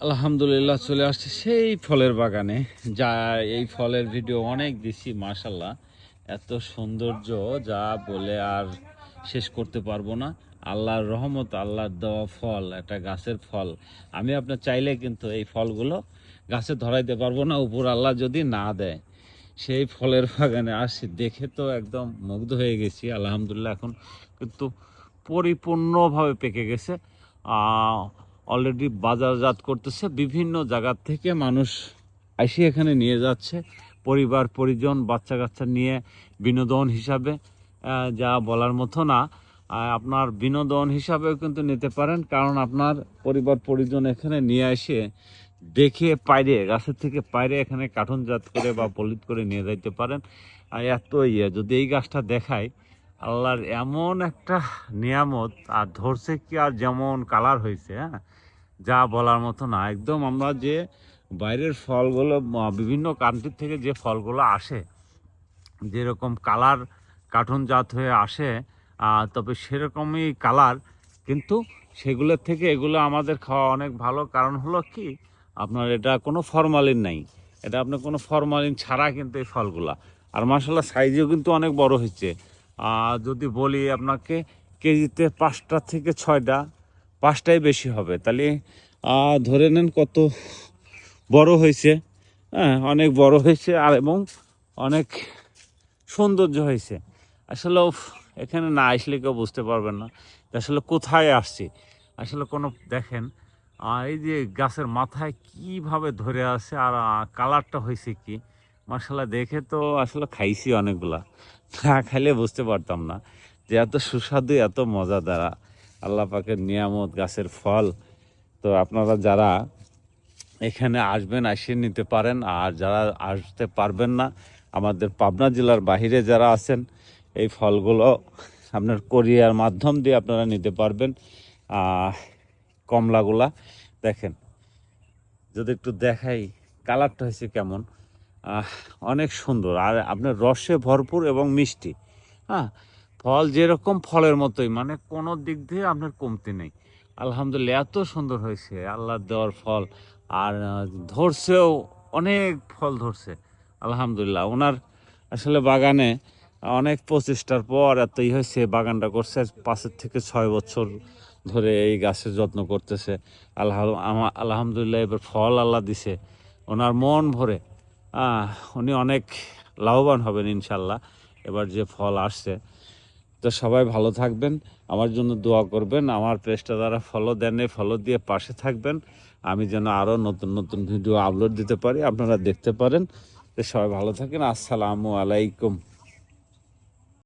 আলহামদুলিল্লাহ চলে আসছে সেই ফলের বাগানে। যা এই ফলের ভিডিও অনেক দিছি, মাশাল্লাহ এত সৌন্দর্য যা বলে আর শেষ করতে পারবো না। আল্লাহর রহমত, আল্লাহর দেওয়া ফল, একটা গাছের ফল। আমি আপনার চাইলে কিন্তু এই ফলগুলো গাছে ধরাইতে পারবো না, উপর আল্লাহ যদি না দেয়। সেই ফলের বাগানে আসছি, দেখে তো একদম মুগ্ধ হয়ে গেছি। আলহামদুলিল্লাহ এখন কিন্তু পরিপূর্ণভাবে পেকে গেছে। অলরেডি বাজারজাত করতেছে, বিভিন্ন জায়গা থেকে মানুষ এসে এখানে নিয়ে যাচ্ছে, পরিবার পরিজন বাচ্চা কাচ্চা নিয়ে বিনোদন হিসাবে। যা বলার মতো না। আপনার বিনোদন হিসাবেও কিন্তু নিতে পারেন, কারণ আপনার পরিবার পরিজন এখানে নিয়ে এসে দেখে পাইরে, গাছের থেকে পাইরে এখানে কার্টুনজাত করে বা পলিত করে নিয়ে যাইতে পারেন। আর এত যদি এই গাছটা দেখায়, আল্লাহর এমন একটা নিয়ামত। আর ধরছে কি, আর যেমন কালার হয়েছে, হ্যাঁ, যা বলার মতো না। একদম আমরা যে বাইরের ফলগুলো, বিভিন্ন কান্ট্রি থেকে যে ফলগুলো আসে, যেরকম কালার কার্টুনজাত হয়ে আসে, তবে সেরকমই কালার, কিন্তু সেগুলোর থেকে এগুলো আমাদের খাওয়া অনেক ভালো। কারণ হলো কি, আপনার এটা কোনো ফরমালিন নাই, এটা আপনার কোনো ফরমালিন ছাড়া কিন্তু এই ফলগুলা। আর মাশাআল্লাহ সাইজেও কিন্তু অনেক বড় হয়েছে। যদি বলি আপনাকে, কেজিতে 5টা থেকে 6টা, 5টাই বেশি হবে। তাহলে ধরে নেন কত বড় হয়েছে। হ্যাঁ, অনেক বড় হয়েছে, আর এবং অনেক সৌন্দর্য হয়েছে। আসলে এখানে না আসলে কেউ বুঝতে পারবেন না যে আসলে কোথায় আসছি। আসলে কোনো দেখেন, এই যে গাছের মাথায় কিভাবে ধরে আছে, আর কালারটা হয়েছে কি, মাশাআল্লাহ দেখে তো আসলে খাইছি অনেকগুলা। না খাইলে বুঝতে পারতাম না যে এত সুস্বাদু, এত মজাদার আল্লাহ পাকের নিয়ামত, গাছের ফল। তো আপনারা যারা এখানে আসবেন, এসে নিতে পারেন। আর যারা আসতে পারবেন না, আমাদের পাবনা জেলার বাহিরে যারা আছেন, এই ফলগুলো আপনার কোরিয়ার মাধ্যম দিয়ে আপনারা নিতে পারবেন। কমলাগুলা দেখেন, যদি একটু দেখাই কালারটা হয়েছে কেমন, অনেক সুন্দর। আর আপনার রসে ভরপুর এবং মিষ্টি। হ্যাঁ, ফল যেরকম ফলের মতোই, মানে কোনো দিক দিয়ে আপনার কমতি নেই। আলহামদুলিল্লাহ এত সুন্দর হয়েছে আল্লাহর দেওয়ার ফল। আর ধরছেও, অনেক ফল ধরছে আলহামদুলিল্লাহ। ওনার আসলে বাগানে অনেক প্রচেষ্টার পর এতই হয়েছে, বাগানটা করছে 5 থেকে 6 বছর ধরে এই গাছের যত্ন করতেছে। আলহামদুলিল্লাহ এবার ফল আল্লাহ দিছে, ওনার মন ভরে। উনি অনেক লাভবান হবেন ইনশাল্লাহ এবার যে ফল আসছে। তো সবাই ভালো থাকবেন, আমার জন্য দোয়া করবেন। আমার পেজটা যারা ফলো দেন, ফলো দিয়ে পাশে থাকবেন, আমি যেন আরও নতুন নতুন ভিডিও আপলোড দিতে পারি, আপনারা দেখতে পারেন। তো সবাই ভালো থাকেন। আসসালামু আলাইকুম।